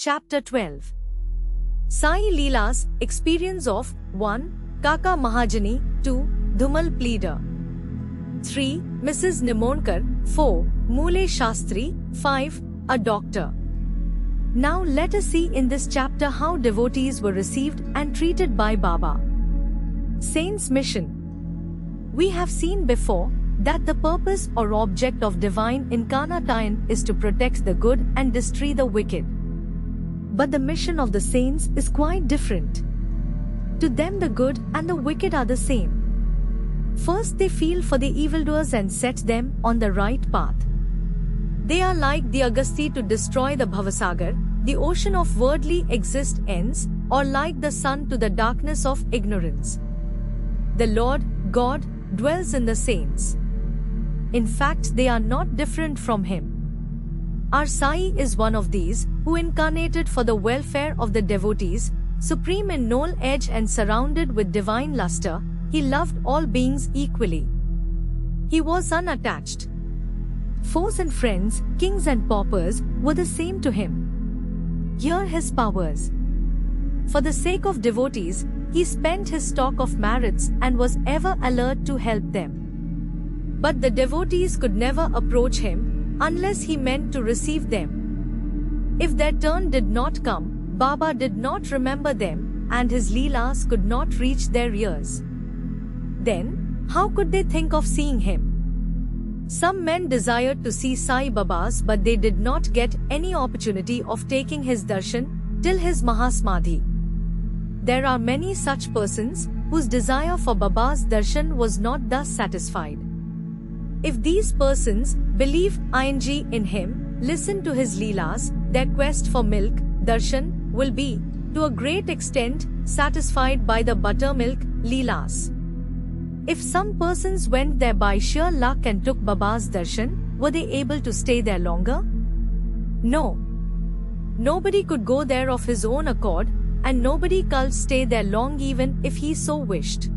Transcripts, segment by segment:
Chapter 12. Sai Leela's experience of 1. Kaka Mahajani 2. Dhumal Pleader 3. Mrs. Nimonkar 4. Mule Shastri 5. A doctor. Now let us see in this chapter how devotees were received and treated by Baba. Saint's mission. We have seen before that the purpose or object of divine incarnation is to protect the good and destroy the wicked. But the mission of the saints is quite different. To them the good and the wicked are the same. First they feel for the evildoers and set them on the right path. They are like the Agasti to destroy the Bhavasagar, the ocean of worldly existence, or like the sun to the darkness of ignorance. The Lord, God, dwells in the saints. In fact, they are not different from Him. Our Sai is one of these, who incarnated for the welfare of the devotees, supreme in knowledge and surrounded with divine luster. He loved all beings equally. He was unattached. Foes and friends, kings and paupers, were the same to Him. Hear His powers. For the sake of devotees, He spent His stock of merits and was ever alert to help them. But the devotees could never approach Him unless He meant to receive them. If their turn did not come, Baba did not remember them, and His Leelas could not reach their ears. Then, how could they think of seeing Him? Some men desired to see Sai Babas, but they did not get any opportunity of taking His darshan till His Mahasamadhi. There are many such persons whose desire for Baba's darshan was not thus satisfied. If these persons believe in Him, listen to His Leelas, their quest for milk, darshan, will be, to a great extent, satisfied by the buttermilk Leelas. If some persons went there by sheer luck and took Baba's darshan, were they able to stay there longer? No. Nobody could go there of his own accord, and nobody could stay there long even if he so wished.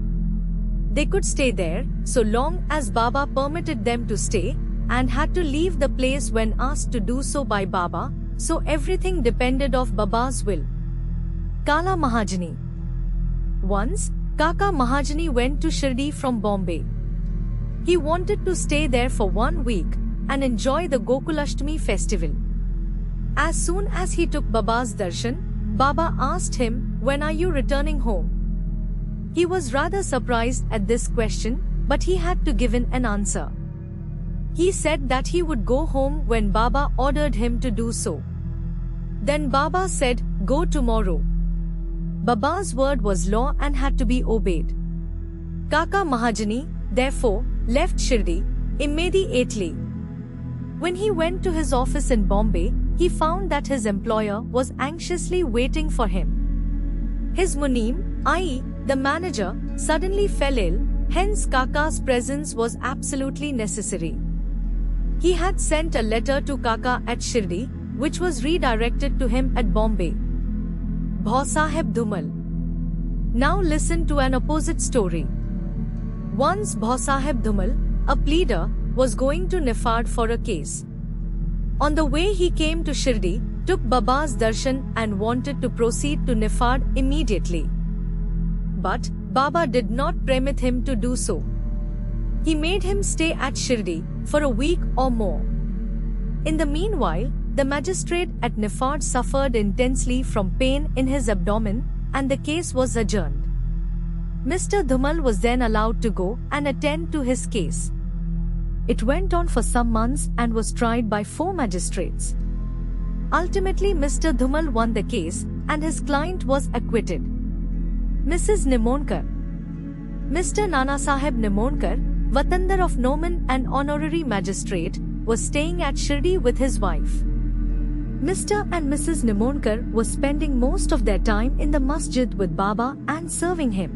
They could stay there so long as Baba permitted them to stay, and had to leave the place when asked to do so by Baba, so everything depended of Baba's will. Kala Mahajani. Once, Kaka Mahajani went to Shirdi from Bombay. He wanted to stay there for 1 week and enjoy the Gokulashtami festival. As soon as he took Baba's darshan, Baba asked him, "When are you returning home?" He was rather surprised at this question, but he had to give an answer. He said that he would go home when Baba ordered him to do so. Then Baba said, "Go tomorrow." Baba's word was law and had to be obeyed. Kaka Mahajani, therefore, left Shirdi immediately. When he went to his office in Bombay, he found that his employer was anxiously waiting for him. His Munim, i.e., the manager, suddenly fell ill, hence Kaka's presence was absolutely necessary. He had sent a letter to Kaka at Shirdi, which was redirected to him at Bombay. Bhausaheb Dhumal. Now listen to an opposite story. Once Bhausaheb Dhumal, a pleader, was going to Nifad for a case. On the way he came to Shirdi, took Baba's darshan and wanted to proceed to Nifad immediately. But Baba did not permit him to do so. He made him stay at Shirdi for a week or more. In the meanwhile, the magistrate at Nifad suffered intensely from pain in his abdomen, and the case was adjourned. Mr. Dhumal was then allowed to go and attend to his case. It went on for some months and was tried by 4 magistrates. Ultimately, Mr. Dhumal won the case, and his client was acquitted. Mrs. Nimonkar. Mr. Nanasaheb Nimonkar, Vatandar of Noman and honorary magistrate, was staying at Shirdi with his wife. Mr. and Mrs. Nimonkar were spending most of their time in the masjid with Baba and serving him.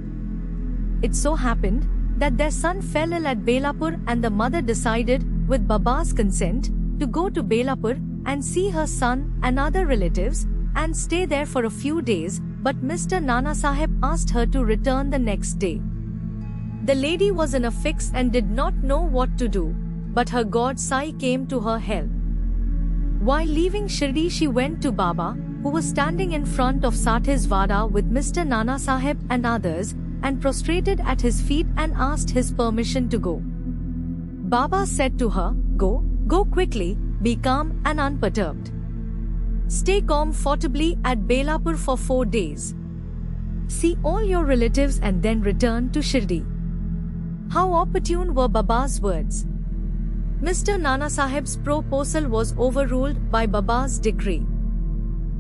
It so happened that their son fell ill at Belapur, and the mother decided, with Baba's consent, to go to Belapur and see her son and other relatives, and stay there for a few days, but Mr. Nanasaheb asked her to return the next day. The lady was in a fix and did not know what to do, but her God Sai came to her help. While leaving Shirdi, she went to Baba who was standing in front of Sathi's Vada with Mr. Nana Sahib and others, and prostrated at his feet and asked his permission to go. Baba said to her, Go quickly, be calm and unperturbed. Stay comfortably at Belapur for 4 days. See all your relatives and then return to Shirdi. How opportune were Baba's words. Mr. Nana Sahib's proposal was overruled by Baba's decree.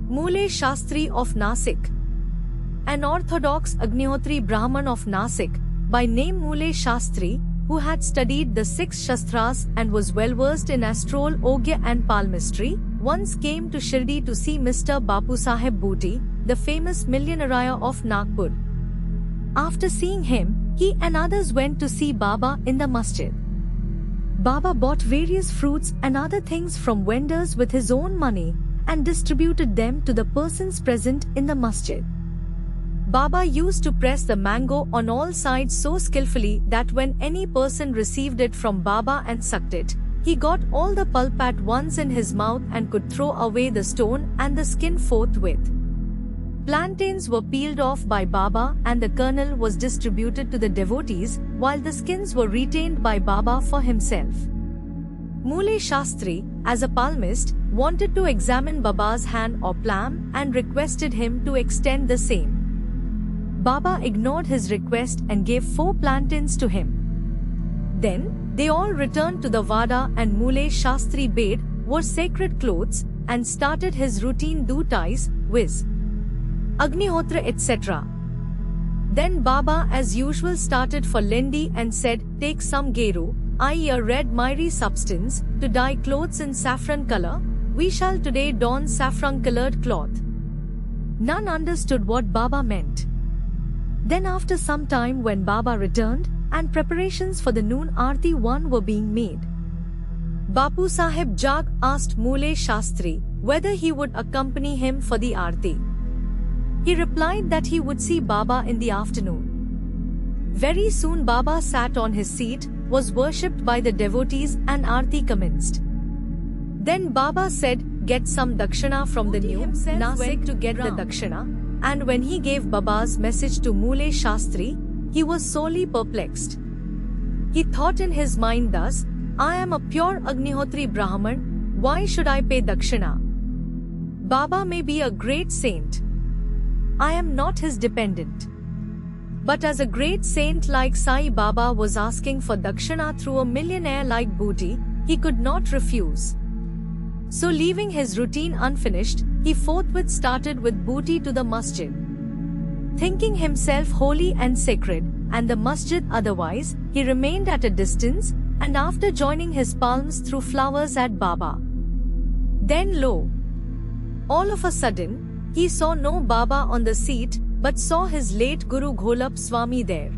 Mule Shastri of Nasik, an orthodox Agnihotri Brahman of Nasik, by name Mule Shastri, who had studied the 6 Shastras and was well versed in astrology and palmistry, once came to Shirdi to see Mr. Bapu Sahib Bhuti, the famous millionaire of Nagpur. After seeing him, he and others went to see Baba in the masjid. Baba bought various fruits and other things from vendors with his own money and distributed them to the persons present in the masjid. Baba used to press the mango on all sides so skillfully that when any person received it from Baba and sucked it, he got all the pulp at once in his mouth and could throw away the stone and the skin forthwith. Plantains were peeled off by Baba and the kernel was distributed to the devotees, while the skins were retained by Baba for himself. Mule Shastri, as a palmist, wanted to examine Baba's hand or palm and requested him to extend the same. Baba ignored his request and gave 4 plantains to him. Then, they all returned to the Vada and Mule Shastri bade, wore sacred clothes, and started his routine duties, viz. Agnihotra etc. Then Baba as usual started for Lendi and said, take some geru, i.e. a red miry substance, to dye clothes in saffron color. We shall today don saffron colored cloth. None understood what Baba meant. Then after some time when Baba returned, and preparations for the noon Aarti were being made, Bapu Sahib Jag asked Mule Shastri whether he would accompany him for the Aarti. He replied that he would see Baba in the afternoon. Very soon Baba sat on his seat, was worshipped by the devotees and Aarti commenced. Then Baba said, get some dakshina from the new Nasik to get the dakshina, and when he gave Baba's message to Mule Shastri, he was sorely perplexed. He thought in his mind thus, I am a pure Agnihotri Brahman, why should I pay dakshina? Baba may be a great saint. I am not his dependent. But as a great saint like Sai Baba was asking for dakshina through a millionaire like Bhuti, he could not refuse. So leaving his routine unfinished, he forthwith started with Bhuti to the masjid. Thinking himself holy and sacred, and the masjid otherwise, he remained at a distance, and after joining his palms threw flowers at Baba. Then lo! All of a sudden, he saw no Baba on the seat, but saw his late Guru Gholap Swami there.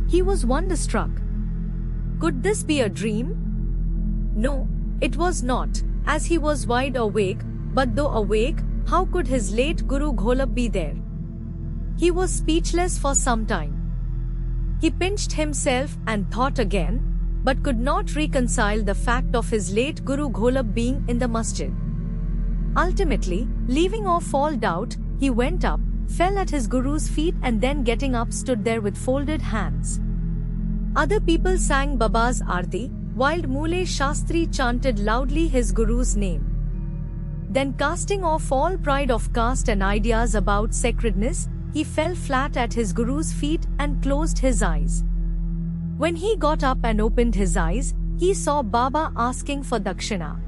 He was wonderstruck. Could this be a dream? No, it was not, as he was wide awake, but though awake, how could his late Guru Gholap be there? He was speechless for some time. He pinched himself and thought again, but could not reconcile the fact of his late Guru Gholap being in the masjid. Ultimately, leaving off all doubt, he went up, fell at his Guru's feet and then getting up stood there with folded hands. Other people sang Baba's Aarti, while Mule Shastri chanted loudly his Guru's name. Then casting off all pride of caste and ideas about sacredness, he fell flat at his Guru's feet and closed his eyes. When he got up and opened his eyes, he saw Baba asking for dakshina.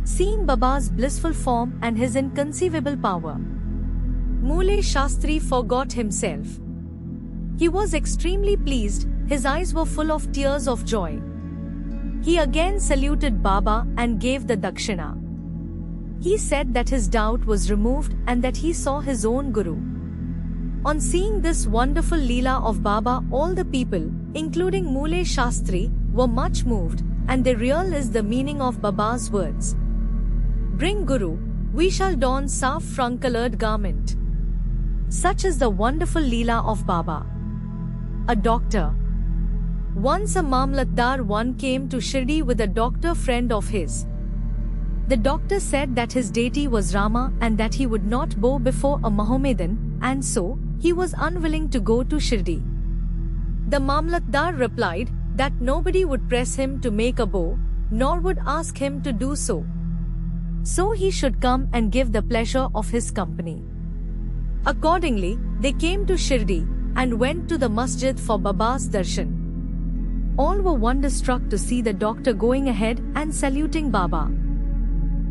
Seeing Baba's blissful form and his inconceivable power, Mule Shastri forgot himself. He was extremely pleased, his eyes were full of tears of joy. He again saluted Baba and gave the dakshina. He said that his doubt was removed and that he saw his own Guru. On seeing this wonderful Leela of Baba, all the people, including Mule Shastri, were much moved, and they realized the meaning of Baba's words. Bring Guru, we shall don saffron-colored garment. Such is the wonderful Leela of Baba. A doctor. Once a Mamlatdar came to Shirdi with a doctor friend of his. The doctor said that his deity was Rama and that he would not bow before a Mohammedan, and so, he was unwilling to go to Shirdi. The Mamlatdar replied that nobody would press him to make a bow, nor would ask him to do so. So he should come and give the pleasure of his company. Accordingly, they came to Shirdi and went to the masjid for Baba's darshan. All were wonderstruck to see the doctor going ahead and saluting Baba.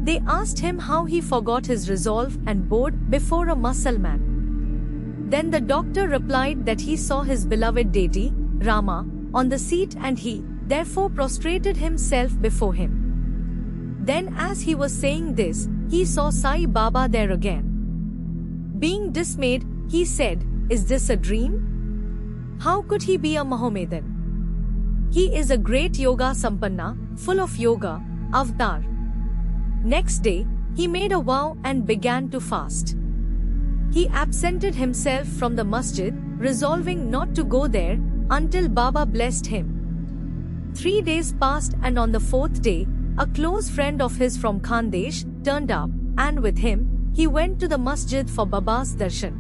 They asked him how he forgot his resolve and bowed before a Musalman. Then the doctor replied that he saw his beloved deity, Rama, on the seat and he, therefore, prostrated himself before him. Then as he was saying this, he saw Sai Baba there again. Being dismayed, he said, "Is this a dream? How could he be a Mohammedan? He is a great yoga sampanna, full of yoga, avatar." Next day, he made a vow and began to fast. He absented himself from the masjid, resolving not to go there until Baba blessed him. 3 days passed and on the 4th day, a close friend of his from Khandesh turned up, and with him, he went to the masjid for Baba's darshan.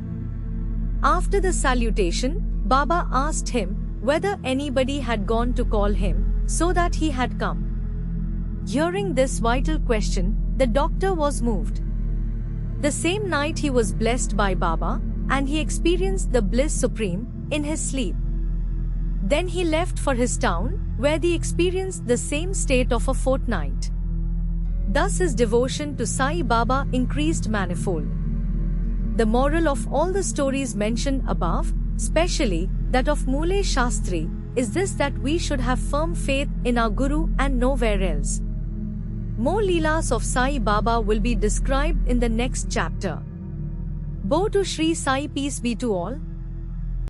After the salutation, Baba asked him whether anybody had gone to call him, so that he had come. Hearing this vital question, the doctor was moved. The same night he was blessed by Baba, and he experienced the bliss supreme in his sleep. Then he left for his town, where he experienced the same state of a fortnight. Thus his devotion to Sai Baba increased manifold. The moral of all the stories mentioned above, especially that of Mule Shastri, is this, that we should have firm faith in our Guru and nowhere else. More Leelas of Sai Baba will be described in the next chapter. Bow to Sri Sai, peace be to all.